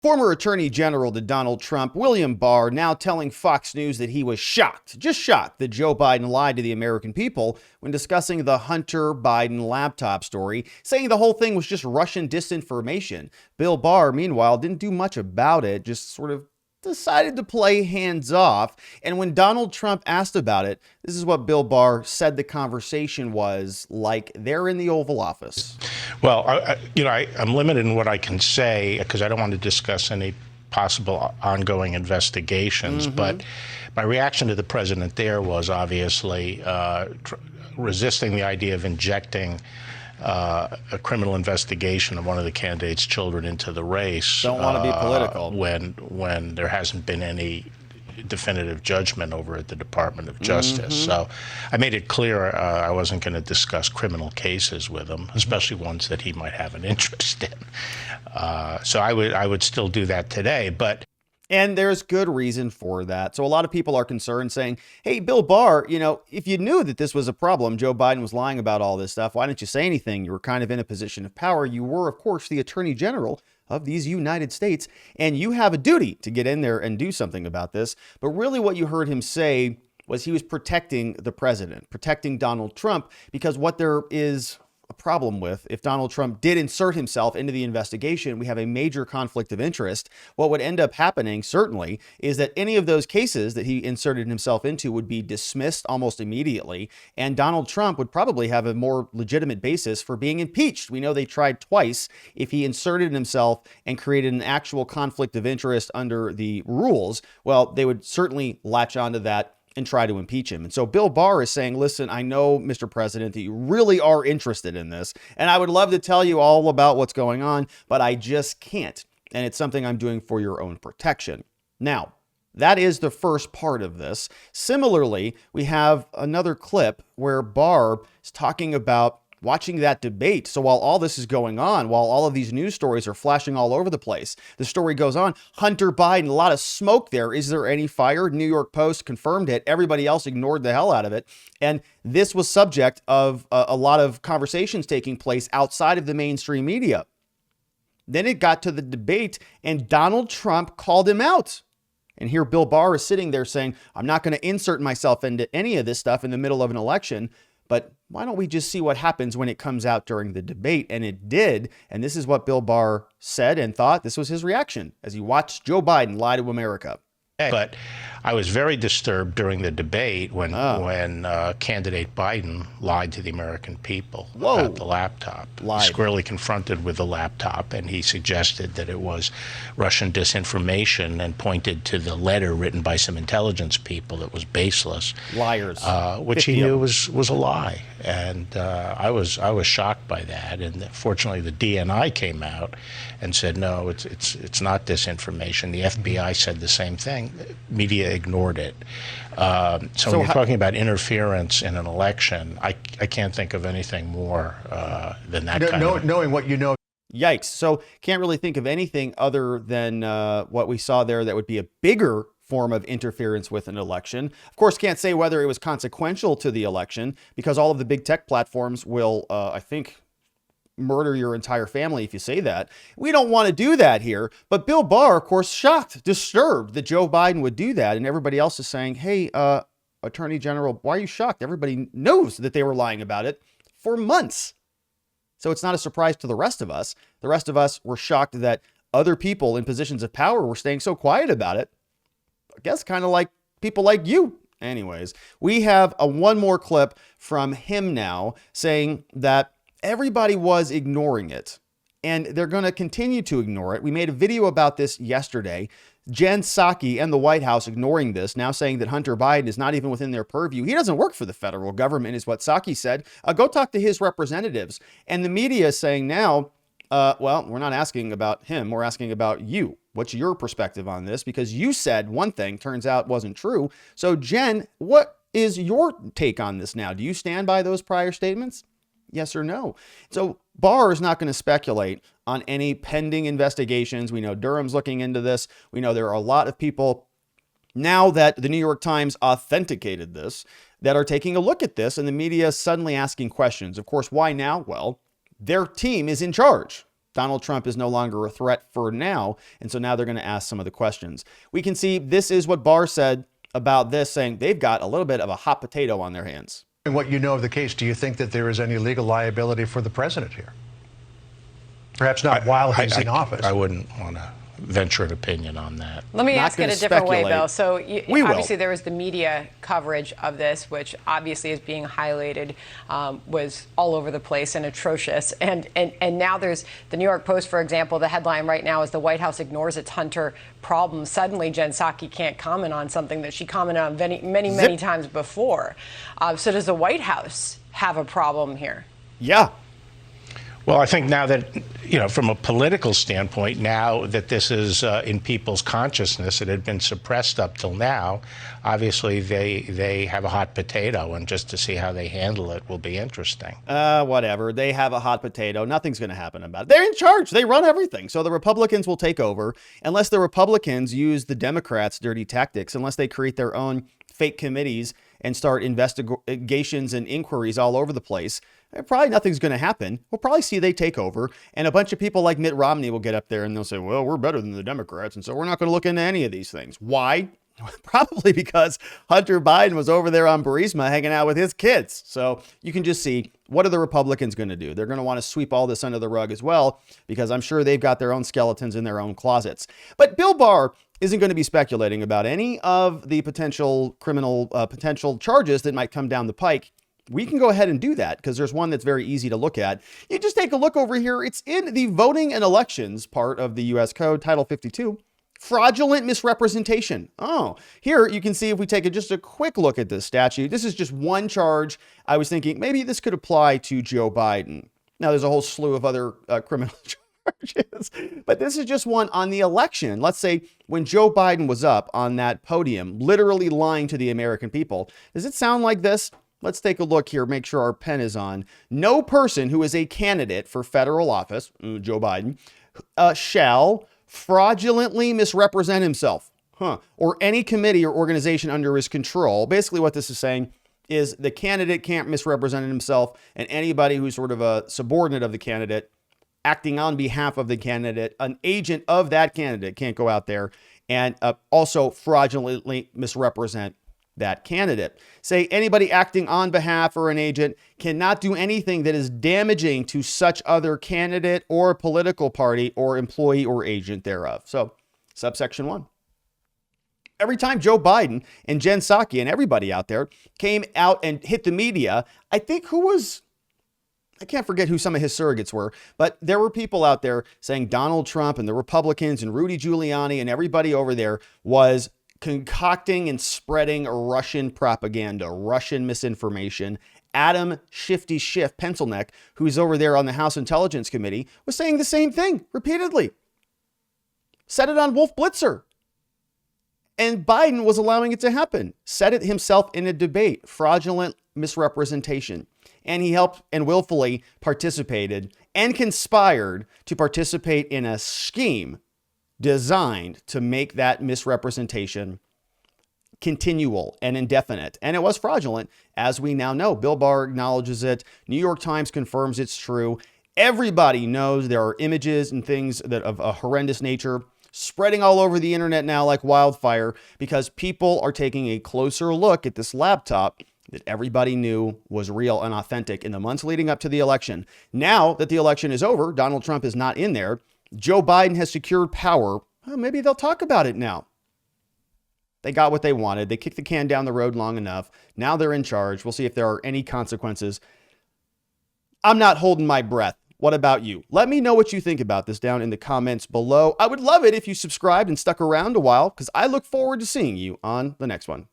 Former Attorney General to Donald Trump, William Barr, now telling Fox News that he was shocked, just shocked, that Joe Biden lied to the American people when discussing the Hunter Biden laptop story, saying the whole thing was just Russian disinformation. Bill Barr, meanwhile, didn't do much about it, just sort of decided to play hands off. And when Donald Trump asked about it, this is what Bill Barr said the conversation was like there in the Oval Office. Well, I'm limited in what I can say because I don't want to discuss any possible ongoing investigations. But my reaction to the president there was obviously resisting the idea of injecting a criminal investigation of one of the candidates' children into the race. Don't want to be political. When there hasn't been any definitive judgment over at the Department of Justice. So I made it clear I wasn't going to discuss criminal cases with him, especially ones that he might have an interest in. So I would still do that today, but. And there's good reason for that. So a lot of people are concerned saying, hey, Bill Barr, if you knew that this was a problem, Joe Biden was lying about all this stuff, why didn't you say anything? You were kind of in a position of power. You were, of course, the Attorney General of these United States, and you have a duty to get in there and do something about this. But really what you heard him say was he was protecting the president, protecting Donald Trump, because what there is a problem with, if Donald Trump did insert himself into the investigation, we have a major conflict of interest. What would end up happening, certainly, is that any of those cases that he inserted himself into would be dismissed almost immediately, and Donald Trump would probably have a more legitimate basis for being impeached. We know they tried twice. If he inserted himself and created an actual conflict of interest under the rules, well, they would certainly latch onto that and try to impeach him. And so Bill Barr is saying, listen, I know, Mr. President, that you really are interested in this, and I would love to tell you all about what's going on, but I just can't. And it's something I'm doing for your own protection. Now, that is the first part of this. Similarly, we have another clip where Barr is talking about watching that debate. So while all this is going on, while all of these news stories are flashing all over the place, the story goes on. Hunter Biden, a lot of smoke there. Is there any fire? New York Post confirmed it. Everybody else ignored the hell out of it. And this was subject of a lot of conversations taking place outside of the mainstream media. Then it got to the debate and Donald Trump called him out. And here Bill Barr is sitting there saying, I'm not going to insert myself into any of this stuff in the middle of an election. But why don't we just see what happens when it comes out during the debate? And it did. And this is what Bill Barr said and thought. This was his reaction as he watched Joe Biden lie to America. But I was very disturbed during the debate when candidate Biden lied to the American people about the laptop. Lied. Squarely confronted with the laptop, and he suggested that it was Russian disinformation and pointed to the letter written by some intelligence people that was baseless. Liars. Which he knew was a lie. And I was shocked by that. And fortunately, the DNI came out and said, no, it's not disinformation. The FBI said the same thing. Media ignored it. So when you're talking about interference in an election, I can't think of anything more than that kind of... Knowing what you know. Yikes. So can't really think of anything other than what we saw there that would be a bigger form of interference with an election. Of course, can't say whether it was consequential to the election because all of the big tech platforms will, I think, murder your entire family if you say that. We don't want to do that here. But Bill Barr, of course, shocked, disturbed that Joe Biden would do that. And everybody else is saying, hey, Attorney General, why are you shocked? Everybody knows that they were lying about it for months. So it's not a surprise to the rest of us. The rest of us were shocked that other people in positions of power were staying so quiet about it. I guess kind of like people like you. Anyways, we have one more clip from him now saying that everybody was ignoring it and they're going to continue to ignore it. We made a video about this yesterday. Jen Psaki and the White House ignoring this, now saying that Hunter Biden is not even within their purview. He doesn't work for the federal government, is what Psaki said. Go talk to his representatives. And the media is saying now, well, we're not asking about him. We're asking about you. What's your perspective on this? Because you said one thing, turns out wasn't true. So Jen, what is your take on this now? Do you stand by those prior statements? Yes or no? So Barr is not going to speculate on any pending investigations. We know Durham's looking into this. We know there are a lot of people now that the New York Times authenticated this that are taking a look at this, and the media is suddenly asking questions. Of course, why now? Well, their team is in charge. Donald Trump is no longer a threat for now. And so now they're going to ask some of the questions. We can see this is what Barr said about this, saying they've got a little bit of a hot potato on their hands. And what you know of the case, do you think that there is any legal liability for the president here? Perhaps not while he's in office. I wouldn't want to venture an opinion on that. Let me ask it a different way, Bill. So obviously there was the media coverage of this, which obviously is being highlighted, was all over the place and atrocious. And now there's the New York Post, for example. The headline right now is the White House ignores its Hunter problem. Suddenly, Jen Psaki can't comment on something that she commented on many times before. So does the White House have a problem here? Yeah. Well, I think now that, from a political standpoint, now that this is in people's consciousness, it had been suppressed up till now, obviously they have a hot potato, and just to see how they handle it will be interesting. Whatever. They have a hot potato. Nothing's going to happen about it. They're in charge. They run everything. So the Republicans will take over unless the Republicans use the Democrats' dirty tactics, unless they create their own fake committees and start investigations and inquiries all over the place. Probably nothing's going to happen. We'll probably see they take over, and a bunch of people like Mitt Romney will get up there and they'll say, well, we're better than the Democrats, and so we're not going to look into any of these things. Why? Probably because Hunter Biden was over there on Burisma hanging out with his kids. So you can just see, what are the Republicans going to do? They're going to want to sweep all this under the rug as well, because I'm sure they've got their own skeletons in their own closets. But Bill Barr isn't going to be speculating about any of the potential criminal potential charges that might come down the pike. We can go ahead and do that because there's one that's very easy to look at. You just take a look over here. It's in the voting and elections part of the U.S. Code, Title 52. Fraudulent misrepresentation. Oh, here you can see if we take just a quick look at this statute. This is just one charge. I was thinking maybe this could apply to Joe Biden. Now, there's a whole slew of other criminal charges, but this is just one on the election. Let's say when Joe Biden was up on that podium, literally lying to the American people. Does it sound like this? Let's take a look here. Make sure our pen is on. No person who is a candidate for federal office, Joe Biden, shall fraudulently misrepresent himself, or any committee or organization under his control. Basically what this is saying is the candidate can't misrepresent himself, and anybody who's sort of a subordinate of the candidate acting on behalf of the candidate, an agent of that candidate, can't go out there and also fraudulently misrepresent that candidate. Say anybody acting on behalf or an agent cannot do anything that is damaging to such other candidate or political party or employee or agent thereof. So subsection 1. Every time Joe Biden and Jen Psaki and everybody out there came out and hit the media, I can't forget who some of his surrogates were, but there were people out there saying Donald Trump and the Republicans and Rudy Giuliani and everybody over there was concocting and spreading Russian propaganda, Russian misinformation. Adam Shifty Schiff Pencilneck, who's over there on the House Intelligence Committee, was saying the same thing repeatedly. Said it on Wolf Blitzer. And Biden was allowing it to happen. Said it himself in a debate, fraudulent misrepresentation. And he helped and willfully participated and conspired to participate in a scheme designed to make that misrepresentation continual and indefinite. And it was fraudulent, as we now know. Bill Barr acknowledges it. New York Times confirms it's true. Everybody knows there are images and things that of a horrendous nature spreading all over the internet now like wildfire because people are taking a closer look at this laptop that everybody knew was real and authentic in the months leading up to the election. Now that the election is over, Donald Trump is not in there. Joe Biden has secured power. Well, maybe they'll talk about it now. They got what they wanted. They kicked the can down the road long enough. Now they're in charge. We'll see if there are any consequences. I'm not holding my breath. What about you? Let me know what you think about this down in the comments below. I would love it if you subscribed and stuck around a while because I look forward to seeing you on the next one.